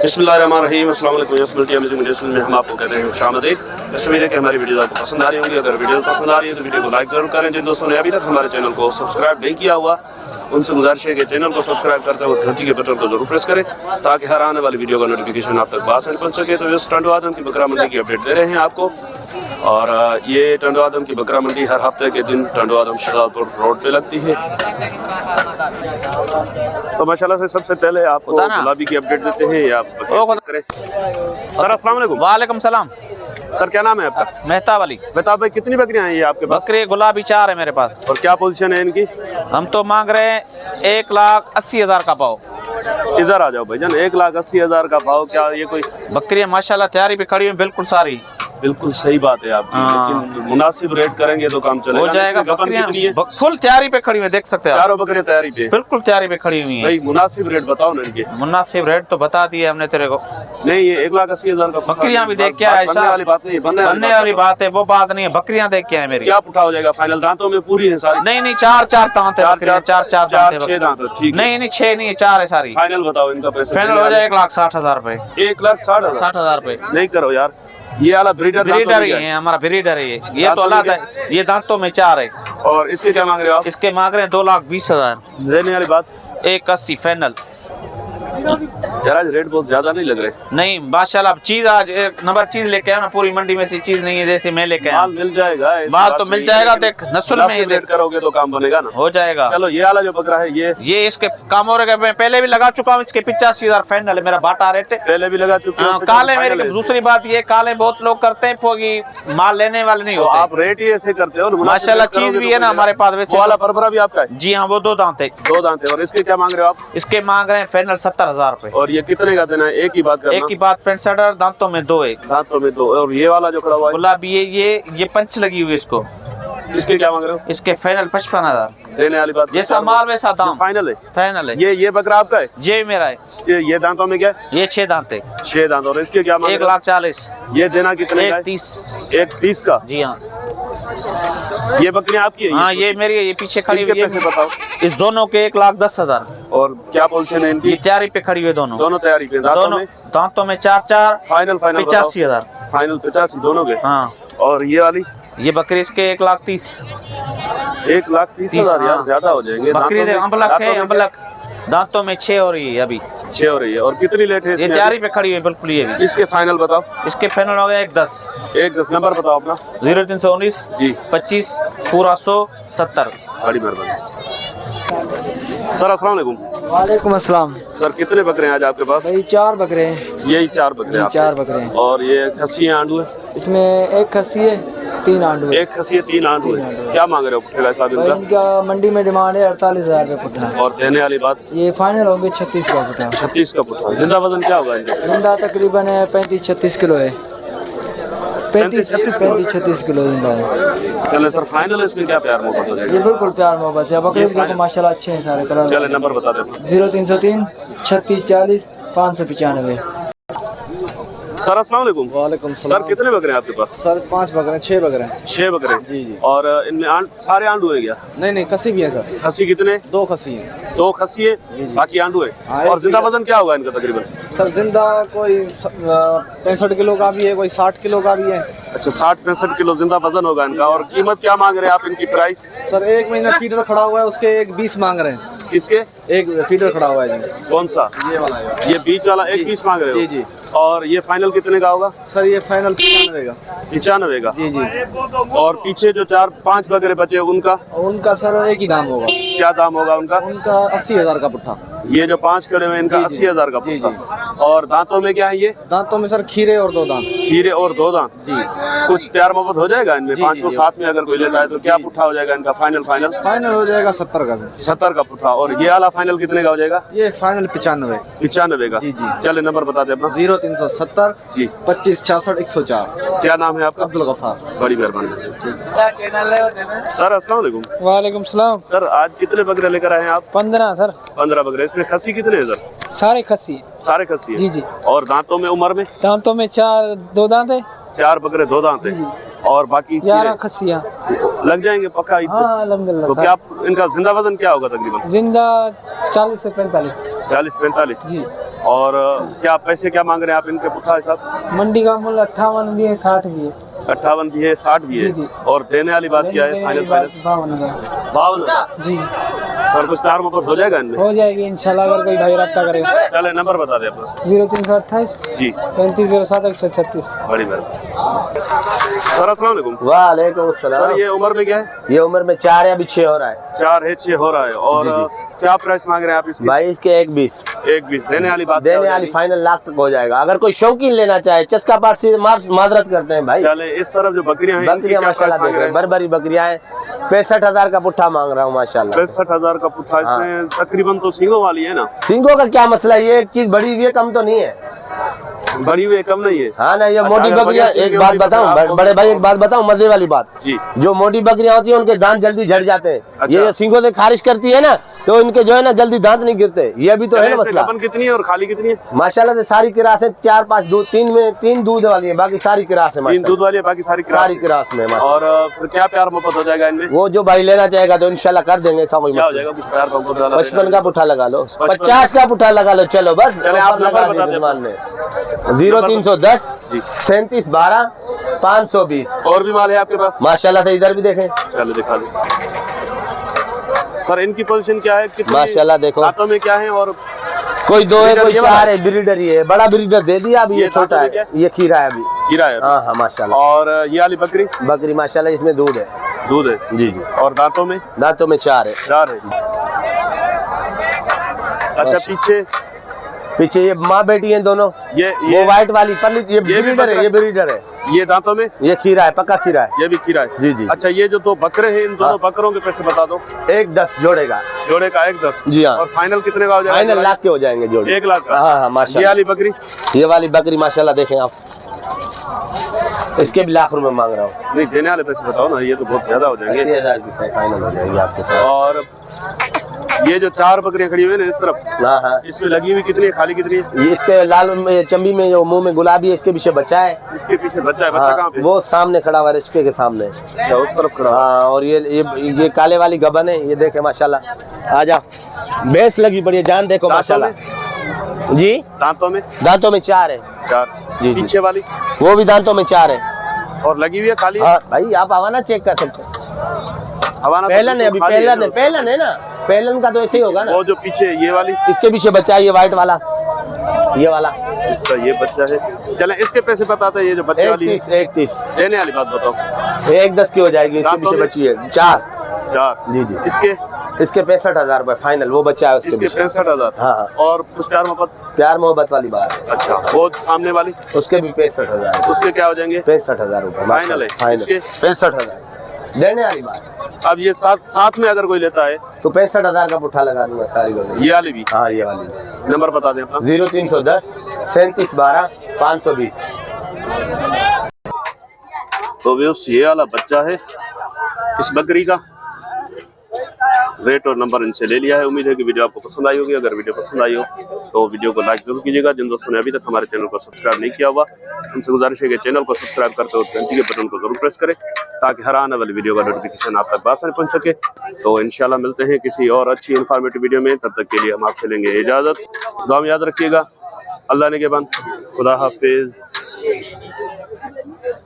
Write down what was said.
बिस्मिल्लाहिर्रहमानिर्रहीम। अस्सलाम वालेकुम। में हम आपको कहते हैं खुशामदीद। तस्वीरें कि हमारी वीडियो आपको पसंद आ रही होंगी। अगर वीडियो पसंद आ रही है तो वीडियो को लाइक जरूर करें। जिन दोस्तों ने अभी तक हमारे चैनल को सब्सक्राइब नहीं किया हुआ उनसे गुजारिश है कि चैनल को सब्सक्राइब करते हुए घंटी के बटन को जरूर प्रेस करें ताकि हर आने वाली वीडियो का नोटिफिकेशन आप तक बासानी पहुंच सके। तो इस टंडो आदम की बकरा मंडी की अपडेट दे रहे हैं आपको। और ये टंडो आदम की बकरा मंडी हर हफ्ते के दिन टंडो आदम शहजादपुर रोड पे लगती है। तो माशाल्लाह से सबसे पहले आपको गुलाबी की अपडेट देते हैं या करें। सर अस्सलाम वालेकुम। वालेकुम सलाम। सर क्या नाम है आपका? मेहताब अली। मेहताब भाई कितनी बकरियां हैं ये आपके पास? बकरी गुलाबी 4 है मेरे पास। और क्या पोजीशन है इनकी? हम तो मांग रहे हैं 1,80,000 का भाव। इधर आ जाओ भाईजान। 1,80,000 का भाव। क्या ये कोई बकरियां माशाल्लाह तैयारी पे खड़ी हुई बिल्कुल सारी। बिल्कुल सही बात है आपकी, लेकिन मुनासिब रेट करेंगे तो काम चलेगा। हो जाएगा। बकरियां फुल तैयारी पे खड़ी हुई देख सकते हैं। चारों बकरियां तैयारी पे बिल्कुल तैयारी पे खड़ी हुई हैं। भाई मुनासिब रेट बताओ ना इनके। मुनासिब रेट तो बता दिए हमने तेरे को। नहीं ये 1,80,000 का बकरियां भी देख के आए। बनने वाली बात नहीं है। बनने वाली बात है वो बात नहीं है। बकरियां देख के आए मेरी। क्या पुठा हो जाएगा फाइनल? दांतों में पूरी है सारी? नहीं 4 दांत है। 4 दांत। ठीक नहीं 6 नहीं है 4 है सारी। फाइनल बताओ इनका पैसा। फाइनल हो जाए 1,60,000 रुपए। 1,60,000 रुपए नहीं करो यार। ये वाला ब्रीडर ही है हमारा। ब्रीडर है ये तो अलग है। ये दांतों में 4 है। और इसके क्या मांग रहे हो आप? इसके मांग रहे हैं 2,20,000। देने वाली बात 1,80 फाइनल। यार आज रेट बहुत ज्यादा नहीं लग रहे? नहीं माशाल्लाह चीज आज एक नंबर चीज लेके आया ना। पूरी मंडी में से चीज नहीं है जैसे मैं लेके आया। माल मिल जाएगा। माल तो मिल जाएगा। देख नस्ल में रेट करोगे तो काम बनेगा ना। हो जाएगा। चलो ये वाला जो बकरा है ये इसके काम हो रहा है। मैं पहले भी लगा चुका हूँ। इसके 85,000 फाइनल है मेरा बाटा रेट। पहले भी लगा चुके हैं। काले मेरी दूसरी बात ये काले बहुत लोग करते हैं कि माल लेने वाले नहीं होते। आप रेट ही ऐसे करते हो माशाल्लाह चीज भी है ना हमारे पास। वैसे वाला परबरा भी आपका है? जी हाँ वो 2 दांत है। 2 दांत है। और इसके क्या मांग रहे हो आप? इसके मांग रहे हैं फाइनल 70,000 रुपए। और ये कितने का देना है? एक ही बात करना। एक ही बात 65 दांतों में 2 है। दांतों में 2। और ये वाला जो खड़ा हुआ है गुलाबी ये पंच लगी हुई है इसको। इसके क्या मांग रहे हो? इसके फाइनल 55,000। देने वाली बात जैसा माल वैसा दाम। फाइनल है? फाइनल है। ये बकरा आपका है? ये मेरा है। ये दांतों में क्या है? ये 6 दांत है। 6 दांत। और इसके क्या मांग रहे हो? 1,40,000। ये देना कितने का? 1,30,000 का। जी हाँ। ये बकरियां आपकी है? हाँ ये मेरी है। ये पीछे खड़ी हुई है। पैसे बताओ। इस दोनों के 1,10,000। और क्या पोजीशन है इनकी? तैयारी पे खड़ी हुई दोनों तैयारी पे। दांतों में 4 फाइनल 85,000 फाइनल 85 दोनों के। हाँ। और ये वाली ये बकरी इसके 1,30,000। 1,30,000 यार ज्यादा हो जाएंगे। बकरी अम्बलक है। अम्बलक दांतों में 6 हो रही है अभी। 6 हो रही है। और कितनी लेट है? ये तैयारी पे खड़ी है बिल्कुल। ये भी इसके फाइनल बताओ। इसके फाइनल हो गया 1,10,000। 1,10,000 नंबर बताओ अपना। 0319 जी 25 पूरा 170। बड़ी मेहरबानी। सर अस्सलाम वालेकुम। वालेकुम अस्सलाम। सर कितने बकरे हैं आज आपके पास? भाई 4 बकरे हैं। यही 4 बकरे हैं? 4 बकरे हैं। और ये खस्सी है आंडू है? इसमें 1 खस्सी है 3 आंडू है। 1 खस्सी है 3 आंडू है। क्या मांग रहे हो पुट्ठे का साहब भाई इनका? इनका मंडी में डिमांड है 48,000 रुपये पुट्ठा। और देने वाली बात? ये फाइनल होंगे 36 का पुट्ठा। 36 का पुट्ठा। जिंदा वजन क्या होगा इनका? जिंदा तकरीबन है 35-36 किलो है। 35-36 किलो जिंदा है। चले सर फाइनल इसमें क्या प्यार मोहब्बत हो जाएगा? ये बिल्कुल प्यार मोहब्बत है। बकरे देखो माशाल्लाह अच्छे हैं सारे कलर। चले नंबर बता दे। 0303 3640 595। सर अस्सलाम वालेकुम। वालेकुम सर सलाम। कितने बकरे हैं आपके पास? सर 5 बकरे 6 बकरे हैं। 6 बकरे? जी जी। और इनमें सारे आंडू है क्या? नहीं कसी भी है सर। खस्सी कितने? 2 खसी हैं। 2 खस्सी है बाकी आंडू है। हाँ, और जिंदा वजन क्या होगा इनका तकरीबन? सर जिंदा कोई 65 किलो का भी है, कोई 60 किलो का भी है। अच्छा 60-65 किलो जिंदा वजन होगा इनका। और कीमत क्या मांग रहे हैं आप इनकी प्राइस? सर 1 महीना फीडर खड़ा हुआ है उसके 1,20 मांग रहे हैं। किसके? 1 फीडर खड़ा हुआ है जी। कौन सा? ये वाला है। ये बीच वाला 1,20 मांग रहे हो? जी जी। और ये फाइनल कितने का होगा? सर ये फाइनल 95 का। 95 का? जी जी। और पीछे जो 4-5 बकरे बचे उनका उनका सर एक ही दाम होगा। क्या दाम होगा उनका? उनका 80,000 का पुट्ठा। ये जो 5 खड़े हुए इनका जी, जी। 80,000 का जी, पुट्ठा। और दांतों में क्या है ये? दांतों में सर खीरे और 2 दांत। खीरे और 2 दांत। जी। कुछ प्यार मोहब्बत हो जाएगा इनमें? जी, 5 जी। साथ में अगर कोई लेता है तो क्या पुट्ठा हो जाएगा इनका फाइनल? फाइनल हो जाएगा 70 का। 70 का पुट्ठा। और ये वाला फाइनल कितने का हो जाएगा? ये फाइनल 95। 95 का? जी, जी। चले नंबर बता दे अपना। 0370 जी 25 66 104। क्या नाम है आपका? अब्दुल गफार। बड़ी मेहरबानी। सर अस्सलाम वालेकुम। वालेकुम सलाम। सर आज कितने बकरे लेकर आए हैं आप? 15 सर। 15 बकरे। इसमें खस्सी कितने हैं सर? सारे खस्सी। सारे खस्सी है? जी जी। और दांतों में उम्र में? दांतों में 2 दांत है। 4 बकरे 2 दांत है। और बाकी 11 खस्सियाँ लग जाएंगे पक्का? हाँ अल्हम्दुलिल्लाह। तो क्या इनका जिंदा वजन क्या होगा तकरीबन? जिंदा 40 से 45। 40-45 जी। और क्या पैसे क्या मांग रहे हैं आप इनके पुट्ठा हिसाब? मंडी का मूल्य 58 भी है, 60 भी है। 58 भी है, 60 भी है। जी। और देने वाली बात क्या है? फाइनल 52। जी सर कुछ प्यार मोहब्बत हो जाएगा इनमें? हो जाएगी इंशाल्लाह, अगर कोई भाई रब्ता करेगा। चले नंबर बता दे अपना। 0328 जी 3507 136। बड़ी मेहरबानी। सर अस्सलाम वालेकुम। वालेकुम सलाम। सर ये उम्र में क्या है? ये उम्र में 4 है, अभी 6 हो रहा है। 4 है, 6 हो रहा है। और क्या प्राइस मांग रहे हैं आप इसकी? भाई इसके 1.20। 1.20 देने वाली बात क्या हो देने वाली जाएगी? फाइनल लाख तक हो जाएगा। अगर कोई शौकीन लेना चाहे चस्का पाट से माजरत करते हैं भाई। चले इस तरफ जो बकरियां हैं इनकी बकरियां क्या प्राइस माशाल्लाह मांग रहे हैं? बरबरी बकरियां हैं। 65,000 का पुट्ठा मांग रहा हूँ माशाल्लाह। 65,000 का पुट्ठा। इसमें तकरीबन तो सींगों वाली है ना? सिंगों का क्या मसला है, ये एक चीज बड़ी हुई है, कम तो नहीं है। बड़ी हुई कम नहीं है। हाँ ना, ये अच्छा, मोटी अगर बकरियां, बकरियां एक बात सिंगी बताऊं होती तो बड़े भाई, एक बात बताऊं मजे वाली बात। जी जो मोटी बकरियां होती है उनके दांत जल्दी झड़ जाते हैं। अच्छा। ये सिंगों से खारिश करती है ना, तो इनके जो है ना जल्दी दांत नहीं गिरते। ये भी तो है चले ना इसमें मसला। गबन कितनी है और खाली कितनी है? माशाल्लाह से सारी किरास है, 4-5 दूध, 3 दूध वाली है, बाकी सारी किरास है 3 माशाल्लाह। दूध वाली है, बाकी सारी सारी किरास में माशाल्लाह। और फिर क्या प्यार मोहब्बत हो जाएगा इनमें? वो जो भाई लेना चाहेगा तो इंशाल्लाह कर देंगे। सब क्या हो जाएगा? कुछ प्यार मोहब्बत वाला 55 का पुट्ठा लगा लो, 55 50 का पुट्ठा लगा लो, चलो बस। चले आप ऑफर नंबर लगा बता दिए दें। मेहमान ने। 0310 जी 37 12 520। और भी माल है आपके पास? माशाल्लाह से इधर भी देखें। चलो दिखा दो सर। इनकी पोजीशन क्या है? कितनी माशाल्लाह देखो। दांतों में क्या है? और कोई 2 है, ब्रीडर कोई ये वाला 4 है। ब्रीडर ये है, बड़ा ब्रीडर दे दिया, अभी ये ये छोटा दांतों में क्या है, ये खीरा है अभी। खीरा है? हाँ हाँ माशाल्लाह। और ये वाली बकरी? बकरी माशाल्लाह इसमें दूध है। दूध है जी जी। और दांतों में? दांतों में 4 है। 4 है। अच्छा पीछे पीछे ये माँ बेटी हैं दोनों। वो व्हाइट वाली पल्ली, ये ब्रीडर है, ये ब्रीडर है। ये दांतों में? ये खीरा है, पक्का खीरा है। ये भी खीरा है? जी जी। अच्छा ये जो 2 बकरे हैं, इन दोनों बकरों के पैसे बता दो। 1.10 जोड़ेगा। जोड़े का 1.10? जी हाँ। और फाइनल कितने का हो जाएगा? फाइनल लाख के हो जाएंगे जोड़े। 1 लाख का? हाँ हाँ ये माशाल्लाह। वाली बकरी? ये वाली बकरी माशाल्लाह देखें आप, इसके भी लाख रुपए मांग रहा हूँ। नहीं देने वाले पैसे बताओ ना, ये तो बहुत ज्यादा हो जाएंगे। 80,000 की फाइनल हो जाएगी आपके साथ। और ये जो 4 बकरियां खड़ी हुई है ना इस तरफ, हाँ हाँ। इसमें लगी हुई कितनी है, खाली कितनी है? ये इसके लाल चंबी में जो मुंह में गुलाबी है, इसके पीछे बच्चा है। इसके पीछे बच्चा है? बच्चा हाँ, कहाँ पे? वो सामने खड़ा हुआ है, रिश्के के सामने। अच्छा उस तरफ खड़ा हुआ है। हाँ, और ये काले वाली गबन है, ये देखे माशाल्लाह। आ जा, भैंस लगी पड़ी है, जान देखो दांतों में? माशाल्लाह। जी दांतों में? दांतों में 4 है। 4। जी, जी। पीछे वाली? वो भी दांतों में 4 है। और लगी हुई है खाली? हाँ भाई आप हवाना चेक कर सकते हैं। हवाना तो पहलन है, अभी खाली है पहलन ना है, उसका। पहलन है ना, पहलन का तो ऐसे ही होगा ना। वो जो पीछे ये वाली? इसके पीछे बच्चा है, ये व्हाइट वाला, ये वाला। इसका ये बच्चा है। चले इसके पैसे बताते हैं। ये जो बच्चे वाली है 31 देने वाली बात बताओ। 1.10 की हो जाएगी। इसके दांतों पीछे में? बच्ची है 4। 4? जी जी। इसके? इसके 65,000 रुपए फाइनल, वो बच्चा है उसके इसके पीछे। 65,000? हाँ हाँ। और कुछ प्यार मोहब्बत? प्यार मोहब्बत वाली बात है। अच्छा वो सामने वाली? उसके भी 65,000। उसके क्या हो जाएंगे? 65,000 रुपए फाइनल है? इसके? 65,000 देने वाली बात। अब ये साथ में अगर कोई लेता है तो 65,000 का पुट्ठा लगा दूंगा सारी लोग। ये वाली भी? हाँ ये वाली। नंबर बता दें अपना। 0310 37 12 520। तो व्यूअर्स ये वाला बच्चा है इस बकरी का। रेट और नंबर इनसे ले लिया है। उम्मीद है कि वीडियो आपको पसंद आई होगी। अगर वीडियो पसंद आई हो तो वीडियो को लाइक जरूर कीजिएगा। जिन दोस्तों ने अभी तक हमारे चैनल को सब्सक्राइब नहीं किया हुआ उनसे गुजारिश है कि चैनल को सब्सक्राइब करते हो घंटी के बटन को जरूर प्रेस करें ताकि हर आने वाली वीडियो का नोटिफिकेशन आप तक आसानी पहुंच सके। तो इंशाल्लाह मिलते हैं किसी और अच्छी इन्फॉर्मेटिव वीडियो में। तब तक के लिए हम आपसे लेंगे इजाजत। दुआ में याद रखिएगा। अल्लाह ने के बंद। खुदा हाफिज।